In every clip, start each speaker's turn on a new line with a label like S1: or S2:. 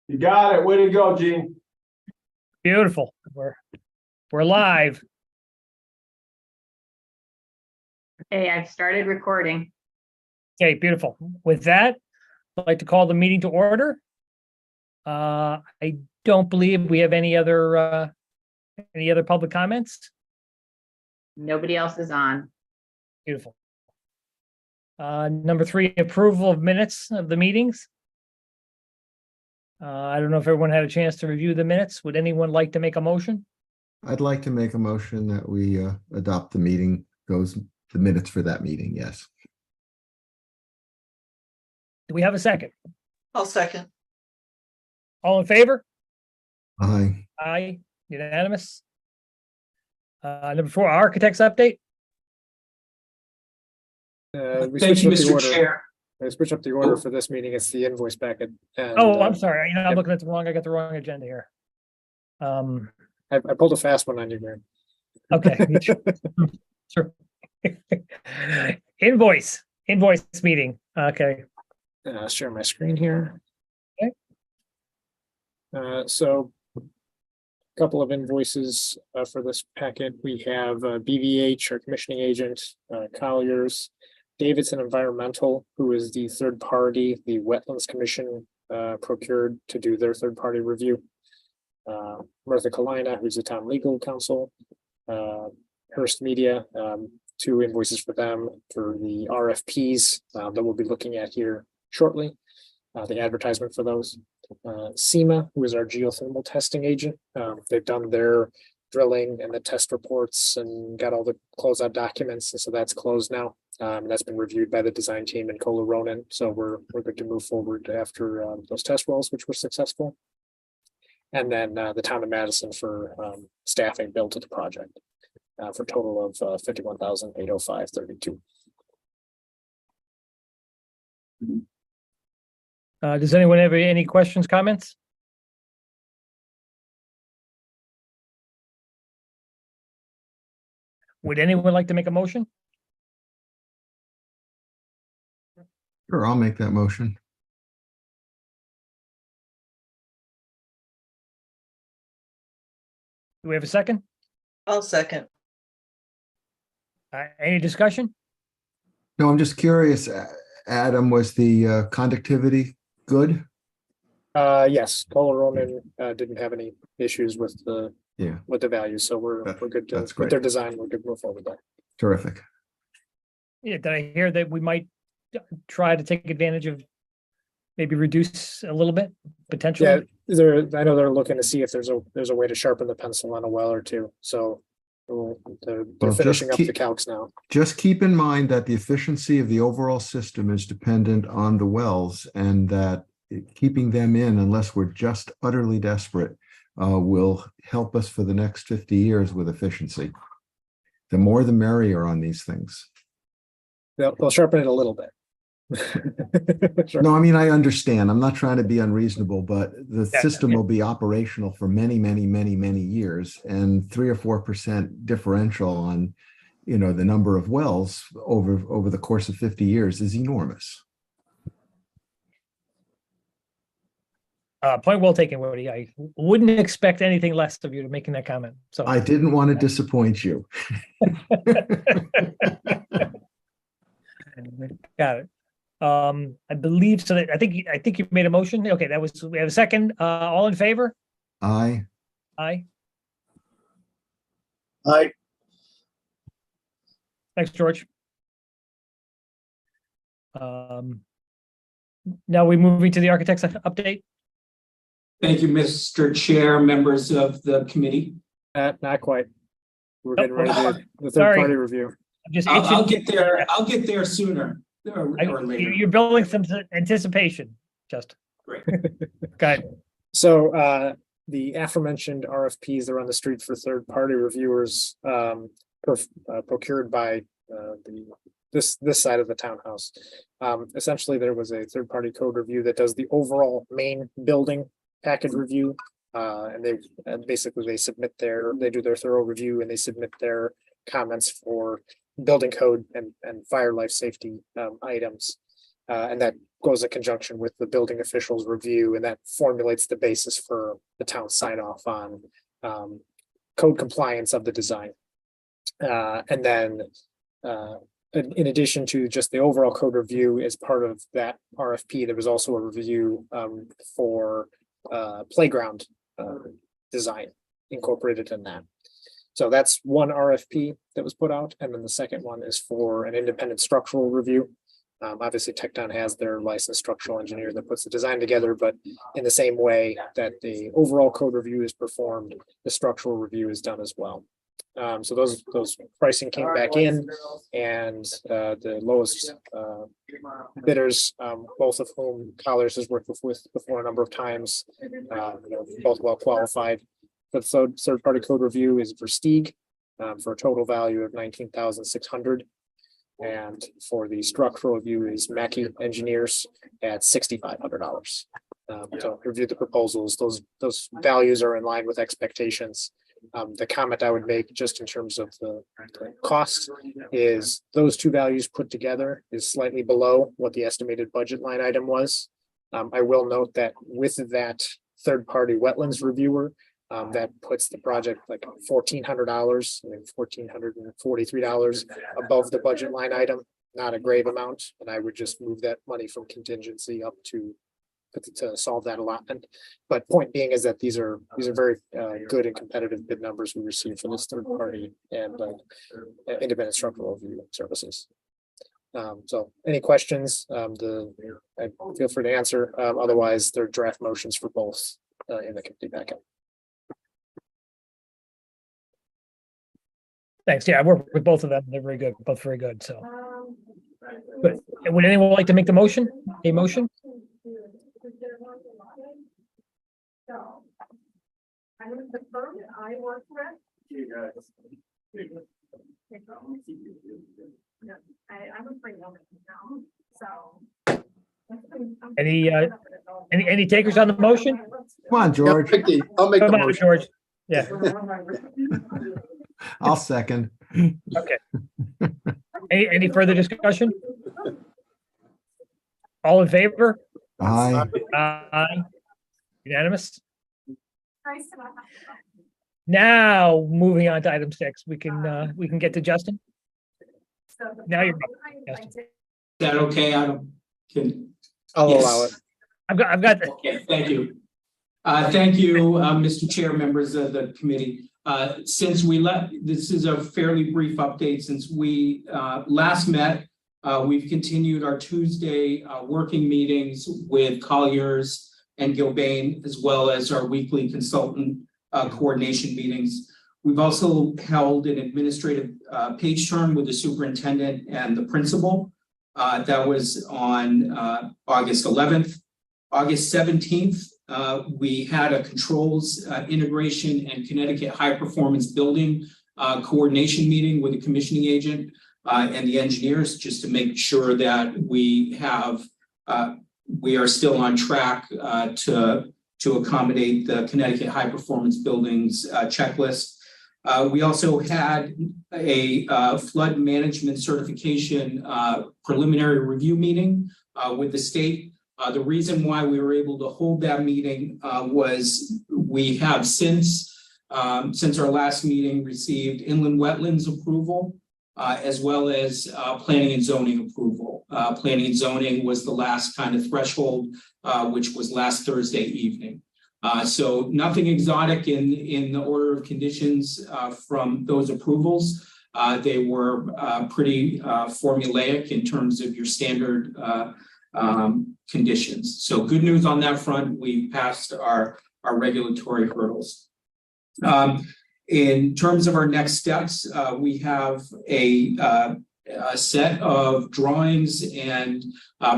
S1: You got it. Way to go, Gene.
S2: Beautiful. We're live.
S3: Hey, I've started recording.
S2: Okay, beautiful. With that, I'd like to call the meeting to order. I don't believe we have any other public comments.
S3: Nobody else is on.
S2: Beautiful. Number 3, approval of minutes of the meetings. I don't know if everyone had a chance to review the minutes. Would anyone like to make a motion?
S4: I'd like to make a motion that we adopt the minutes for that meeting, yes.
S2: Do we have a second?
S5: I'll second.
S2: All in favor?
S4: Aye.
S2: Aye, unanimous. Number 4, architect's update.
S5: We
S6: Thank
S5: switched
S6: you,
S5: up the
S6: Mr.
S5: order.
S6: Chair.
S5: I switched up the order for this meeting. It's the invoice packet. And,
S2: Oh, I'm sorry. I'm
S5: yep.
S2: looking at I got the wrong agenda here.
S5: I pulled a fast one on you, Graham.
S2: Okay. Sure. Invoice meeting. Okay.
S5: Share my screen here.
S2: Okay.
S5: So a couple of invoices for this packet. We have BVH, our commissioning agent, Colliers, Davidson Environmental, who is the third party the Wetlands Commission procured to do their third party review. Martha Kalina, who's the town legal counsel, Hearst Media, 2 invoices for them for the RFPs that we'll be looking at here shortly, the advertisement for those. SEMA, who is our geothermal testing agent. They've done their drilling and the test reports and got all the closeout documents, and so that's closed now. That's been reviewed by the design team and Kohler Ronan, so we're good to move forward after those test wells, which were successful. And then the town of Madison for staffing built to the project for a total of $51,805.32.
S2: Does anyone have any questions, comments? Would anyone like to make a motion?
S4: Sure, I'll make that motion.
S2: Do we have a second?
S5: I'll second.
S2: Any discussion?
S4: No, I'm just curious, Adam, was the conductivity good?
S5: Yes, Kohler Ronan didn't have any issues with the
S4: Yeah,
S5: values, so we're good to,
S4: that's
S5: with
S4: great.
S5: their design, we're good to move forward with that.
S4: Terrific.
S2: Yeah, did I hear that we might try to take advantage of maybe reduce a little bit potentially?
S5: Yeah, I know they're looking to see if there's a way to sharpen the pencil on a well or two, so they're
S4: Well, just
S5: finishing up
S4: keep-
S5: the calcs now.
S4: Just keep in mind that the efficiency of the overall system is dependent on the wells, and that keeping them in, unless we're just utterly desperate, will help us for the next 50 years with efficiency. The more the merrier on these things.
S5: They'll sharpen it a little bit. Sure.
S4: No, I mean, I understand. I'm not trying to be unreasonable, but the
S2: Yeah,
S4: system
S2: yeah.
S4: will be operational for many, many, many, many years. And 3 or 4% differential on, the number of wells over the course of 50 years is enormous.
S2: Point well taken, Woody. I wouldn't expect anything less of you to making that comment. So
S4: I didn't want to disappoint you.
S2: got it. I believe so. I think you made a motion. Okay, we have a second. All in favor?
S4: Aye.
S2: Aye.
S6: Aye.
S2: Thanks, George. Now we're moving to the architect's update.
S6: Thank you, Mr. Chair, members of the committee.
S5: Not quite. We're getting ready to the
S2: Sorry.
S5: third party review.
S2: I'm just
S6: I'll
S2: itching.
S6: get there. I'll get there sooner or later.
S2: You're building some anticipation, Justin.
S6: Great.
S2: Go ahead.
S5: So the aforementioned RFPs that are on the street for third party reviewers procured by this side of the townhouse. Essentially, there was a third party code review that does the overall main building package review. And they basically they do their thorough review and they submit their comments for building code and fire life safety items. And that goes in conjunction with the building officials review, and that formulates the basis for the town sign off on code compliance of the design. And then in addition to just the overall code review, as part of that RFP, there was also a review for playground design incorporated in that. So that's one RFP that was put out, and then the second one is for an independent structural review. Obviously, Tecton has their licensed structural engineer that puts the design together, but in the same way that the overall code review is performed, the structural review is done as well. So those pricing came back in, and the lowest bidders, both of whom Colliers has worked with before a number of times, both well qualified. The third party code review is Versteeg for a total value of $19,600. And for the structural review is Mackey Engineers at $6,500. So review the proposals, those values are in line with expectations. The comment I would make just in terms of the cost is those two values put together is slightly below what the estimated budget line item was. I will note that with that third party wetlands reviewer, that puts the project like $1,400, $1,443 above the budget line item, not a grave amount. And I would just move that money from contingency up to solve that allotment. But point being is that these are very good and competitive bid numbers we received from this third party and independent structural review services. So any questions, I feel free to answer. Otherwise, there are draft motions for both in the committee packet.
S2: Thanks. Yeah, I work with both of them. They're very good, both very good. So, but would anyone like to make the motion? A motion?
S7: I'm going to confirm that I work correct. I'm afraid of it now, so.
S2: Any takers on the motion?
S4: Come on, George.
S8: I'll make the
S2: Come on,
S8: motion.
S2: George. Yeah,
S4: I'll second.
S2: okay. Any further discussion? All in favor?
S4: Aye.
S2: Aye. Unanimous? Now, moving on to item 6, we can get to Justin. Now you're up, Justin.
S6: Is that okay?
S5: I'll
S6: Yes.
S5: allow it.
S2: I've got
S6: Okay, thank you. Thank you, Mr. Chair, members of the committee. Since we left, this is a fairly brief update. Since we last met, we've continued our Tuesday working meetings with Colliers and Gilbane, as well as our weekly consultant coordination meetings. We've also held an administrative page turn with the superintendent and the principal. That was on August 11th. August 17th, we had a controls integration and Connecticut high performance building coordination meeting with the commissioning agent and the engineers, just to make sure that we are still on track to accommodate the Connecticut high performance buildings checklist. We also had a flood management certification preliminary review meeting with the state. The reason why we were able to hold that meeting was we have since our last meeting received inland wetlands approval, as well as planning and zoning approval. Planning and zoning was the last kind of threshold, which was last Thursday evening. So nothing exotic in the order of conditions from those approvals. They were pretty formulaic in terms of your standard conditions. So good news on that front. We passed our regulatory hurdles. In terms of our next steps, we have a set of drawings and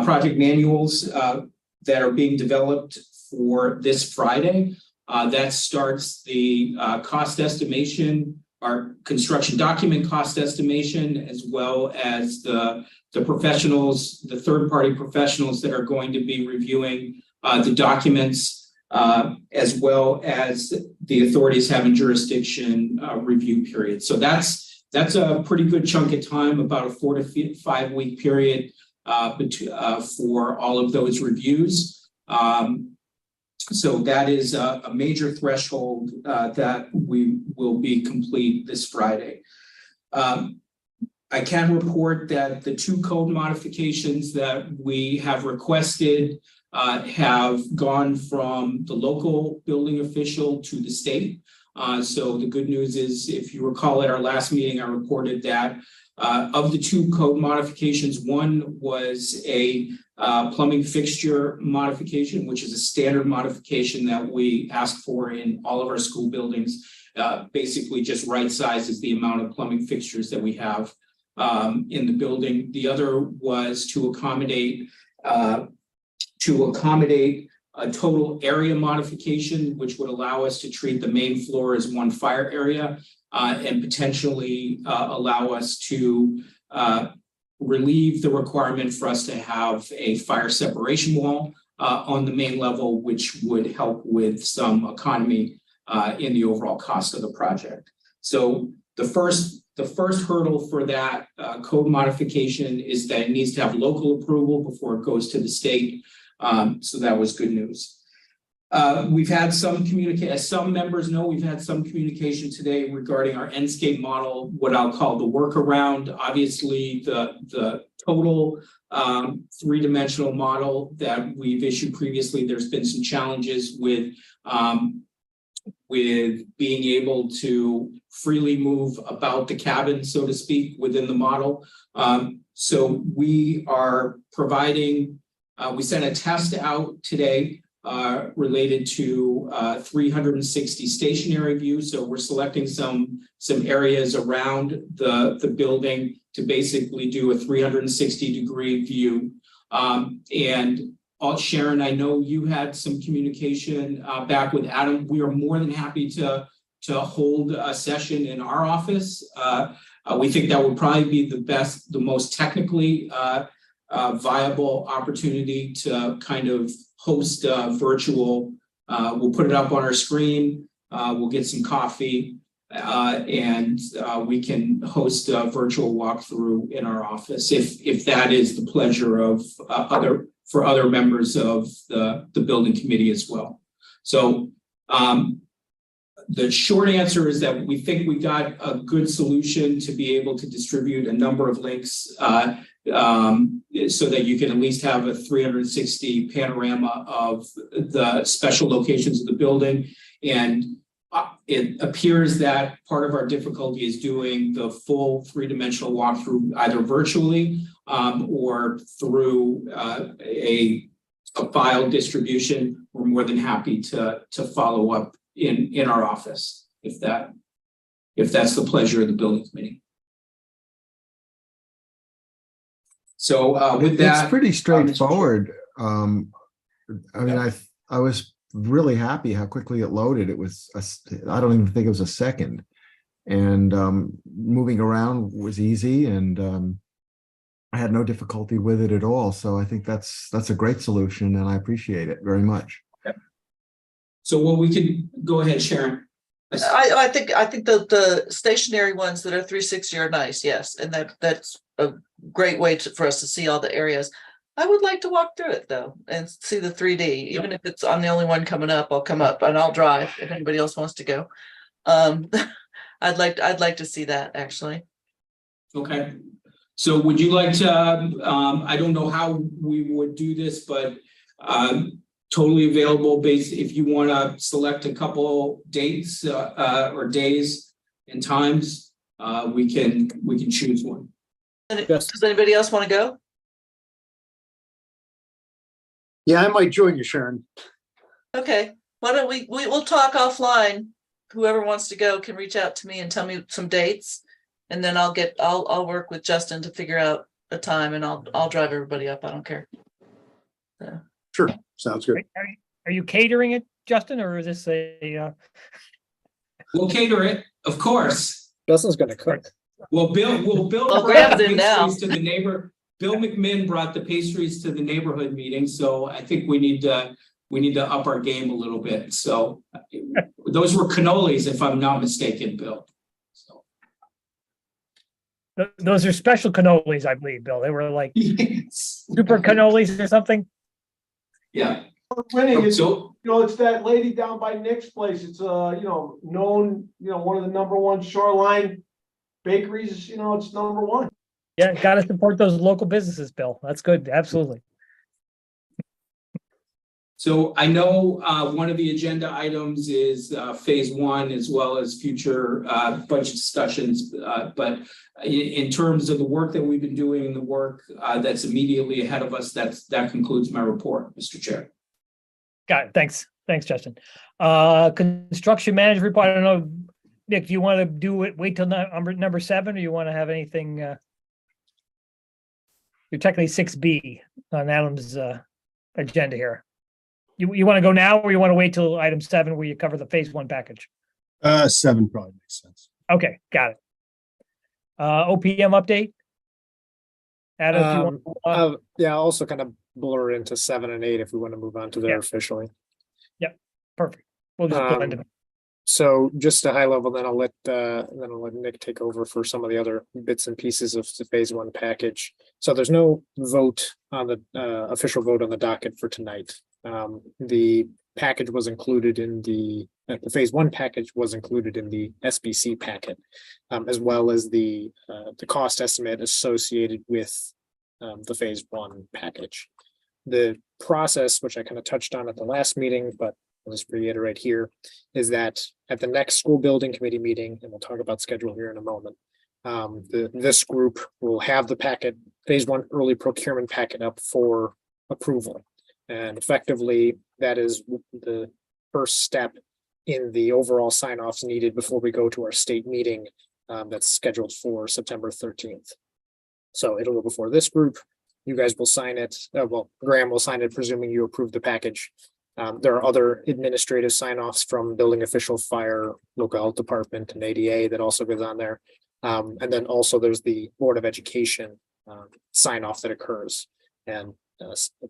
S6: project manuals that are being developed for this Friday. That starts the cost estimation, our construction document cost estimation, as well as the professionals, the third-party professionals that are going to be reviewing the documents, as well as the authorities having jurisdiction review period. So that's a pretty good chunk of time, about a 4 to 5 week period for all of those reviews. So that is a major threshold that we will be complete this Friday. I can report that the 2 code modifications that we have requested have gone from the local building official to the state. So the good news is, if you recall at our last meeting, I reported that of the 2 code modifications, one was a plumbing fixture modification, which is a standard modification that we ask for in all of our school buildings. Basically just right sizes the amount of plumbing fixtures that we have in the building. The other was to accommodate a total area modification, which would allow us to treat the main floor as one fire area and potentially allow us to relieve the requirement for us to have a fire separation wall on the main level, which would help with some economy in the overall cost of the project. So the first hurdle for that code modification is that it needs to have local approval before it goes to the state. So that was good news. We've had some communication, as some members know, we've had some communication today regarding our Enscape model, what I'll call the workaround. Obviously, the total 3-dimensional model that we've issued previously, there's been some challenges with being able to freely move about the cabin, so to speak, within the model. So we are providing, we sent a test out today related to 360 stationary views. So we're selecting some areas around the building to basically do a 360-degree view. And Sharon, I know you had some communication back with Adam. We are more than happy to hold a session in our office. We think that would probably be the most technically viable opportunity to kind of host virtual. We'll put it up on our screen. We'll get some coffee and we can host a virtual walkthrough in our office if that is the pleasure of other members of the building committee as well. So the short answer is that we think we got a good solution to be able to distribute a number of links so that you can at least have a 360 panorama of the special locations of the building. And it appears that part of our difficulty is doing the full 3-dimensional walkthrough either virtually or through a file distribution. We're more than happy to follow up in our office if that's the pleasure of the building committee. So with that,
S4: it's pretty straightforward. I mean, I was really happy how quickly it loaded. It was I don't even think it was a second, and moving around was easy, and I had no difficulty with it at all. So I think that's a great solution, and I appreciate it very much.
S6: Okay. So what we can go ahead, Sharon.
S8: I think the stationary ones that are 360 are nice, yes, and that's a great way for us to see all the areas. I would like to walk through it though and see the 3D, even if it's I'm the only one coming up. I'll come up and I'll drive if anybody else wants to go. I'd like to see that actually.
S6: Okay. So would you like to? I don't know how we would do this, but totally available. If you want to select a couple dates or days and times, we can choose one.
S8: Does anybody else want to go?
S9: Yeah, I might join you, Sharon.
S8: Okay, why don't we'll talk offline. Whoever wants to go can reach out to me and tell me some dates, and then I'll work with Justin to figure out a time, and I'll drive everybody up. I don't care. So.
S9: Sure, sounds good.
S2: Are you catering it, Justin, or is this a?
S6: We'll cater it, of course.
S5: Justin's gonna cook.
S6: Well, Bill
S8: Well,
S6: brought
S8: Graham's
S6: the
S8: in now.
S6: pastries to the neighbor. Bill McMinn brought the pastries to the neighborhood meeting, so I think we need to up our game a little bit. So those were cannolis, if I'm not mistaken, Bill. So.
S2: Those are special cannolis, I believe, Bill. They were like
S6: Yes.
S2: super cannolis or something.
S6: Yeah,
S1: Winning, it's,
S6: so,
S1: it's that lady down by Nick's place. It's known, one of the #1 shoreline bakeries, it's #1.
S2: Yeah, got to support those local businesses, Bill. That's good. Absolutely.
S6: so I know, one of the agenda items is, phase one as well as future, budget discussions. But in terms of the work that we've been doing and the work, that's immediately ahead of us, that concludes my report, Mr. Chair.
S2: Got it. Thanks. Thanks, Justin. Construction manager report. I don't know, Nick, do you want to do it, wait till number 7, or you want to have anything? You're technically 6B on Adam's agenda here. You want to go now, or you want to wait till item 7 where you cover the phase 1 package?
S9: 7 probably makes sense.
S2: Okay, got it. OPM update? Adam, if you want,
S5: Yeah, I'll also kind of blur into 7 and 8 if we want to move on to there
S2: Yeah.
S5: officially.
S2: perfect. We'll just blend them.
S5: So just a high level, then I'll let Nick take over for some of the other bits and pieces of the phase 1 package. So there's no vote on the official vote on the docket for tonight. The package was included in the phase 1 package was included in the SBC packet, as well as the cost estimate associated with the phase 1 package. The process, which I kind of touched on at the last meeting, but I'll just reiterate here, is that at the next school building committee meeting, and we'll talk about schedule here in a moment, this group will have the packet, phase 1 early procurement packet up for approval. And effectively, that is the first step in the overall sign-offs needed before we go to our state meeting that's scheduled for September 13th. So it'll go before this group. You guys will sign it. Well, Graham will sign it, presuming you approve the package. There are other administrative sign-offs from building official, fire, local health department, and ADA that also goes on there. And then also there's the Board of Education sign-off that occurs. And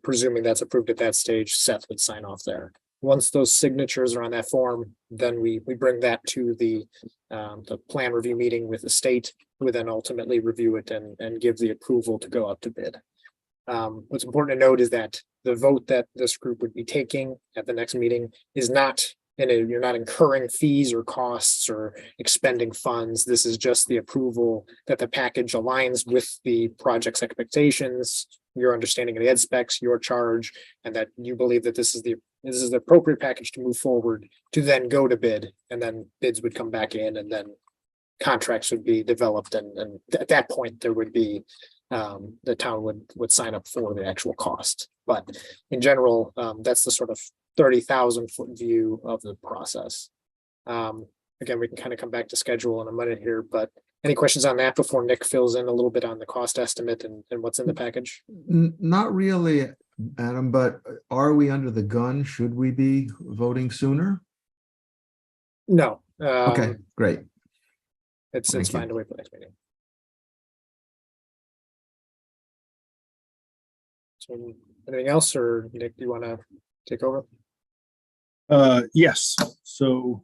S5: presuming that's approved at that stage, Seth would sign off there. Once those signatures are on that form, then we bring that to the plan review meeting with the state, who then ultimately review it and give the approval to go out to bid. What's important to note is that the vote that this group would be taking at the next meeting is not, you're not incurring fees or costs or expending funds. This is just the approval that the package aligns with the project's expectations, your understanding of the ed specs, your charge, and that you believe that this is the appropriate package to move forward to then go to bid, and then bids would come back in, and then contracts would be developed, and at that point there would be the town would sign up for the actual cost. But in general, that's the sort of 30,000-foot view of the process. Again, we can kind of come back to schedule in a minute here, but any questions on that before Nick fills in a little bit on the cost estimate and what's in the package?
S4: Not really, Adam, but are we under the gun? Should we be voting sooner?
S5: No.
S4: Okay, great.
S5: It's
S4: Thank you.
S5: fine to wait for the next meeting. So anything else, or Nick, do you want to take over?
S9: Yes, so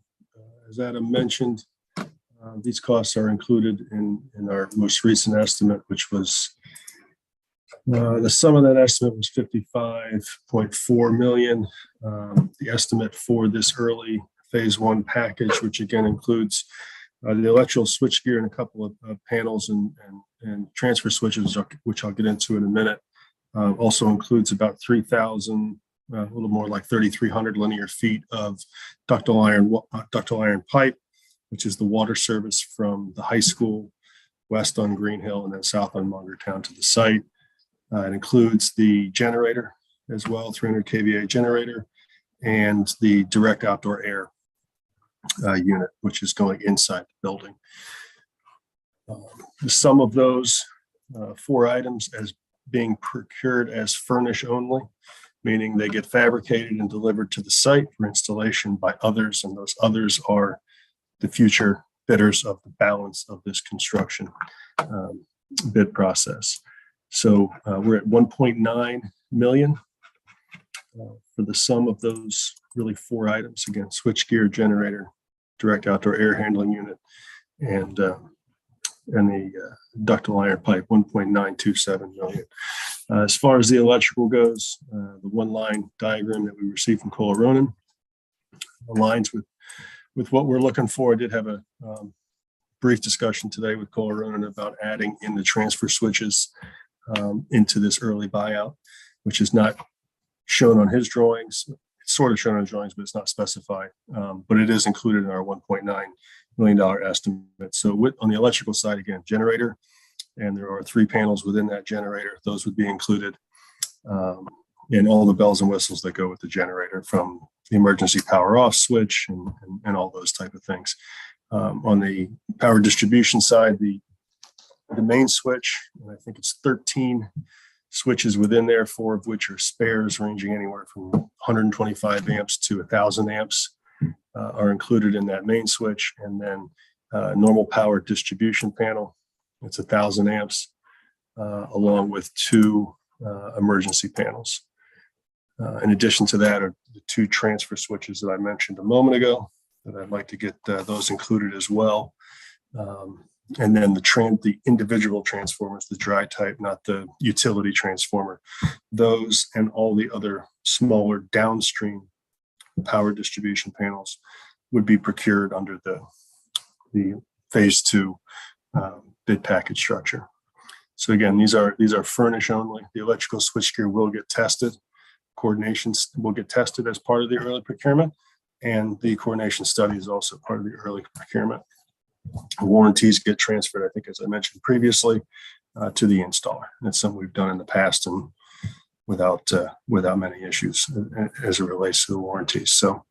S9: as Adam mentioned, these costs are included in our most recent estimate, which was the sum of that estimate was 55.4 million. The estimate for this early phase 1 package, which again includes the electrical switchgear and a couple of panels and transfer switches, which I'll get into in a minute. Also includes about 3,000, a little more like 3,300 linear feet of ductile iron pipe, which is the water service from the high school west on Green Hill and then south on Mungertown to the site. It includes the generator as well, 300 kVA generator, and the direct outdoor air unit, which is going inside the building. The sum of those 4 items as being procured as furnish only, meaning they get fabricated and delivered to the site for installation by others, and those others are the future bidders of the balance of this construction bid process. So we're at 1.9 million for the sum of those really 4 items. Again, switchgear, generator, direct outdoor air handling unit, and and the ductile iron pipe, 1.927 million. As far as the electrical goes, the one line diagram that we received from Kohler Ronan aligns with what we're looking for. I did have a brief discussion today with Kohler Ronan about adding in the transfer switches into this early buyout, which is not shown on his drawings. It's sort of shown on drawings, but it's not specified. But it is included in our $1.9 million estimate. So on the electrical side, again, generator, and there are 3 panels within that generator. Those would be included, and all the bells and whistles that go with the generator, from the emergency power off switch and all those type of things. On the power distribution side, the main switch, and I think it's 13 switches within there, 4 of which are spares ranging anywhere from 125 amps to 1,000 amps are included in that main switch. And then normal power distribution panel, it's 1,000 amps, along with 2 emergency panels. In addition to that are the 2 transfer switches that I mentioned a moment ago, that I'd like to get those included as well. And then the individual transformers, the dry type, not the utility transformer, those and all the other smaller downstream power distribution panels would be procured under the phase 2 bid package structure. So again, these are furnish only. The electrical switchgear will get tested. Coordinations will get tested as part of the early procurement, and the coordination study is also part of the early procurement. Warranties get transferred, I think, as I mentioned previously, to the installer. That's something we've done in the past and without many issues as it relates to the warranties. So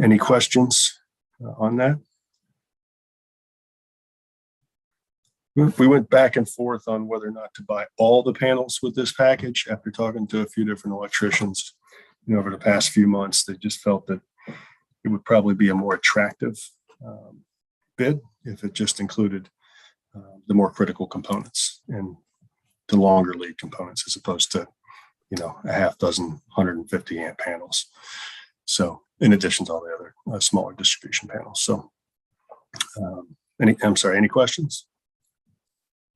S9: any questions on that? We went back and forth on whether or not to buy all the panels with this package. After talking to a few different electricians, over the past few months, they just felt that it would probably be a more attractive bid if it just included the more critical components and the longer lead components, as opposed to a half dozen 150 amp panels. So in addition to all the other smaller distribution panels. So any questions?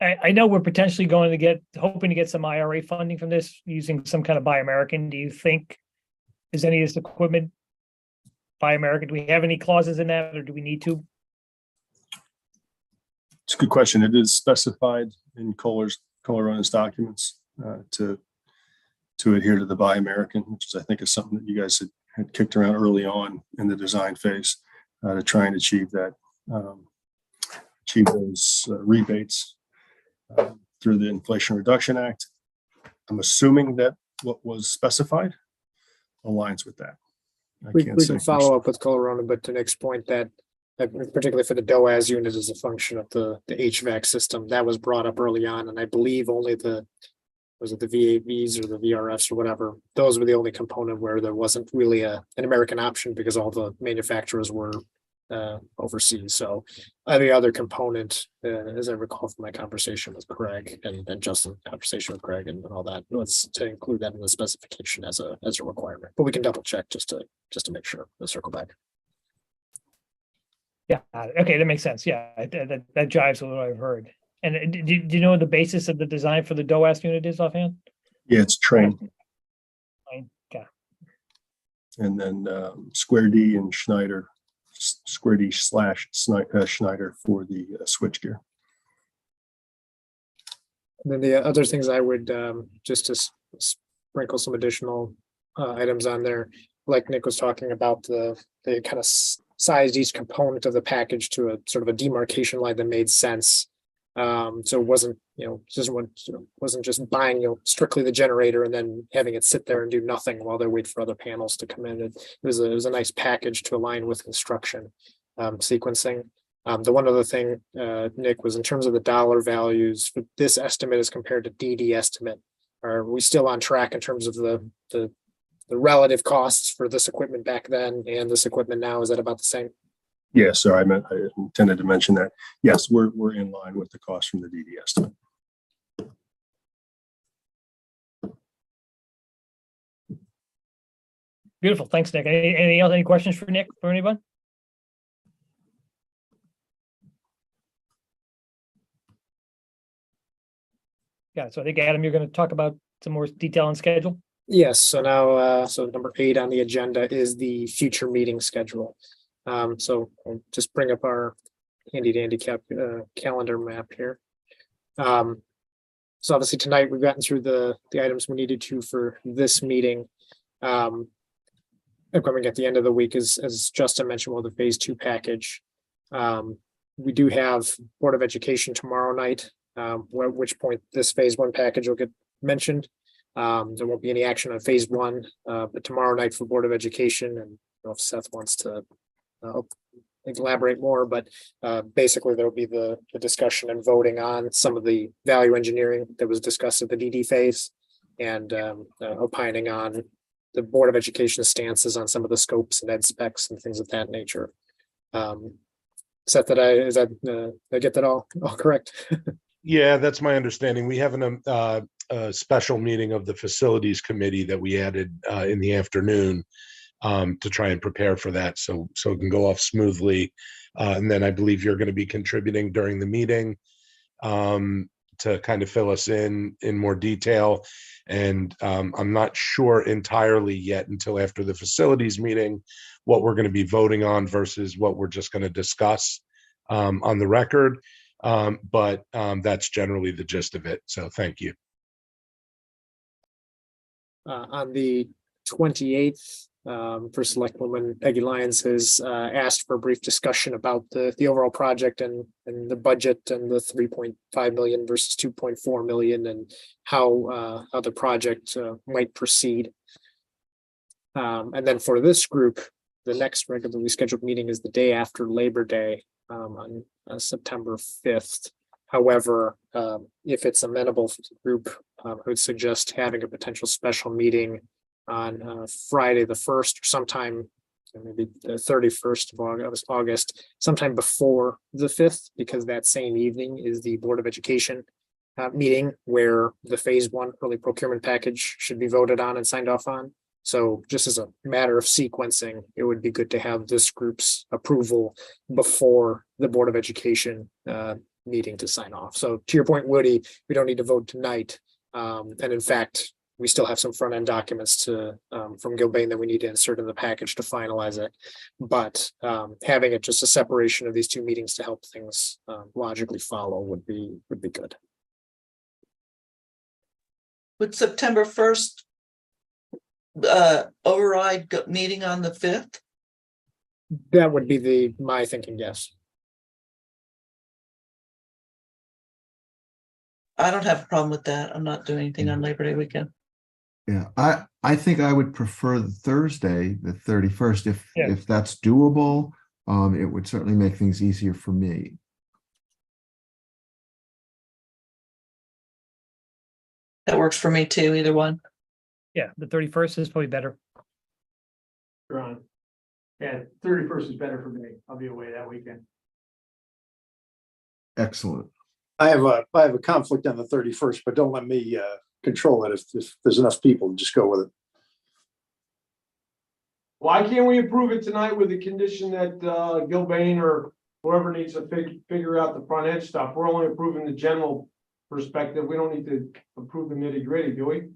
S2: I know we're potentially hoping to get some IRA funding from this using some kind of Buy American. Do you think, is any of this equipment Buy American? Do we have any clauses in that, or do we need to?
S9: It's a good question. It is specified in Kohler Ronan's documents to adhere to the Buy American, which is, I think, is something that you guys had kicked around early on in the design phase to try and achieve those rebates through the Inflation Reduction Act. I'm assuming that what was specified aligns with that.
S5: We can follow up with Kohler Ronan, but to Nick's point, that particularly for the DOAS unit as a function of the HVAC system, that was brought up early on, and I believe only the VAVs or the VRFs or whatever, those were the only component where there wasn't really an American option, because all the manufacturers were overseas. So every other component, as I recall from my conversation with Craig and Justin's conversation with Craig and all that, was to include that in the specification as a requirement. But we can double check just to make sure. Let's circle back.
S2: Yeah. Okay, that makes sense. Yeah, that jives with what I've heard. And do you know what the basis of the design for the DOAS unit is offhand?
S9: Yeah, it's train.
S2: Okay.
S9: And then Square D and Schneider, Square D / Schneider for the switchgear.
S5: And then the other things I would just to sprinkle some additional items on there, like Nick was talking about, the kind of sized each component of the package to a sort of a demarcation line that made sense. So it wasn't, wasn't just buying, strictly the generator and then having it sit there and do nothing while they wait for other panels to come in. It was a nice package to align with construction sequencing. The one other thing, Nick, was in terms of the dollar values for this estimate as compared to DD estimate. Are we still on track in terms of the relative costs for this equipment back then and this equipment now? Is that about the same?
S9: Yes, sir. I intended to mention that. Yes, we're in line with the cost from the DD estimate.
S2: Beautiful. Thanks, Nick. Anything else? Any questions for Nick, for anyone? Yeah, so I think Adam, you're going to talk about some more detail on schedule.
S5: Yes, so now, so number 8 on the agenda is the future meeting schedule. So I'll just bring up our handy dandy calendar map here. So obviously tonight we've gotten through the items we needed to for this meeting. Coming at the end of the week, as Justin mentioned, well, the phase 2 package. We do have Board of Education tomorrow night, at which point this phase 1 package will get mentioned. There won't be any action on phase 1, but tomorrow night for Board of Education, and I don't know if Seth wants to elaborate more, but basically there'll be the discussion and voting on some of the value engineering that was discussed at the DD phase, and opining on the Board of Education's stances on some of the scopes and ed specs and things of that nature. Seth, did I get that all correct?
S10: Yeah, that's my understanding. We have a special meeting of the facilities committee that we added in the afternoon to try and prepare for that, so it can go off smoothly. And then I believe you're going to be contributing during the meeting to kind of fill us in more detail. And I'm not sure entirely yet until after the facilities meeting what we're going to be voting on versus what we're just going to discuss on the record. But that's generally the gist of it. So thank you.
S5: On the 28th, First Selectwoman Peggy Lyons has asked for a brief discussion about the overall project and the budget and the 3.5 million versus 2.4 million and how the project might proceed. And then for this group, the next regularly scheduled meeting is the day after Labor Day on September 5th. However, if it's amenable for the group, I would suggest having a potential special meeting on Friday the 1st or sometime, maybe the 31st of August, sometime before the 5th, because that same evening is the Board of Education meeting where the phase 1 early procurement package should be voted on and signed off on. So just as a matter of sequencing, it would be good to have this group's approval before the Board of Education meeting to sign off. So to your point, Woody, we don't need to vote tonight. And in fact, we still have some front end documents from Gilbane that we need to insert in the package to finalize it. But having it just a separation of these 2 meetings to help things logically follow would be good.
S8: Would September 1st override meeting on the 5th?
S5: That would be my thinking, yes.
S8: I don't have a problem with that. I'm not doing anything on Labor Day weekend.
S4: Yeah, I think I would prefer the Thursday, the 31st,
S2: Yeah.
S4: if that's doable. It would certainly make things easier for me.
S8: That works for me too, either one.
S2: Yeah, the 31st is probably better.
S1: Ron. Yeah, 31st is better for me. I'll be away that weekend.
S4: Excellent.
S11: I have a conflict on the 31st, but don't let me control it. If there's enough people, just go with it.
S1: Why can't we approve it tonight with the condition that Gilbane or whoever needs to figure out the front end stuff? We're only approving the general perspective. We don't need to approve the nitty gritty, do we?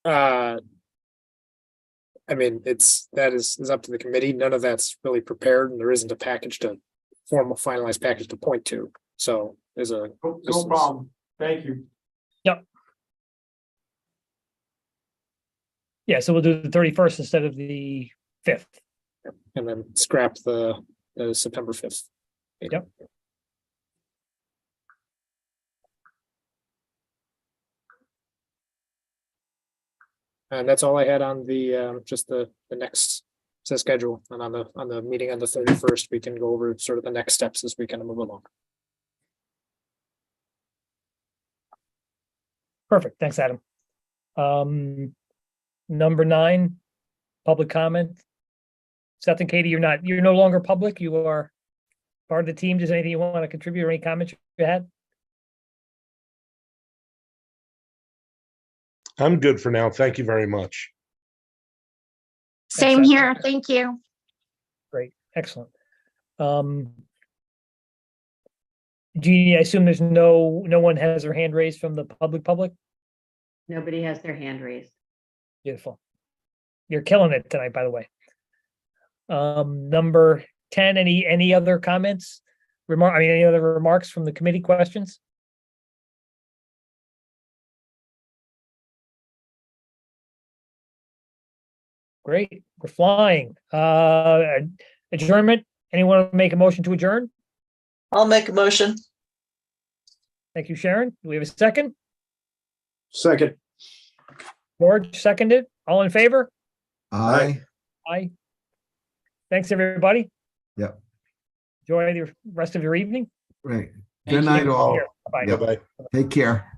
S5: I mean, that is up to the committee. None of that's really prepared, and there isn't a formal finalized package to point to. So there's
S1: No problem. Thank you.
S2: Yeah, so we'll do the 31st instead of the 5th.
S5: and then scrap the September 5th.
S2: Yep.
S5: And that's all I had on the just the next schedule, and on the meeting on the 31st, we can go over sort of the next steps as we kind of move along.
S2: Perfect. Thanks, Adam. Number 9, public comment. Seth and Katie, you're no longer public. You are part of the team. Does anything you want to contribute or any comments you had?
S10: I'm good for now. Thank you very much.
S7: Same
S2: Thanks,
S7: here. Thank you.
S2: Great. Excellent. Jeannie, I assume there's no one has their hand raised from the public?
S3: Nobody has their hand raised.
S2: Beautiful. You're killing it tonight, by the way. Number 10, any other comments? Any other remarks from the committee questions? Great, we're flying. Adjournment, anyone want to make a motion to adjourn?
S8: I'll make a motion.
S2: Thank you, Sharon. Do we have a second?
S11: Second.
S2: George, seconded. All in favor?
S4: Aye.
S2: Aye. Thanks, everybody.
S4: Yep.
S2: Enjoy the rest of your evening.
S4: Right.
S6: Thank
S4: Good night,
S6: you.
S4: all.
S2: Bye.
S4: Yep.
S10: Bye-bye.
S4: Take care.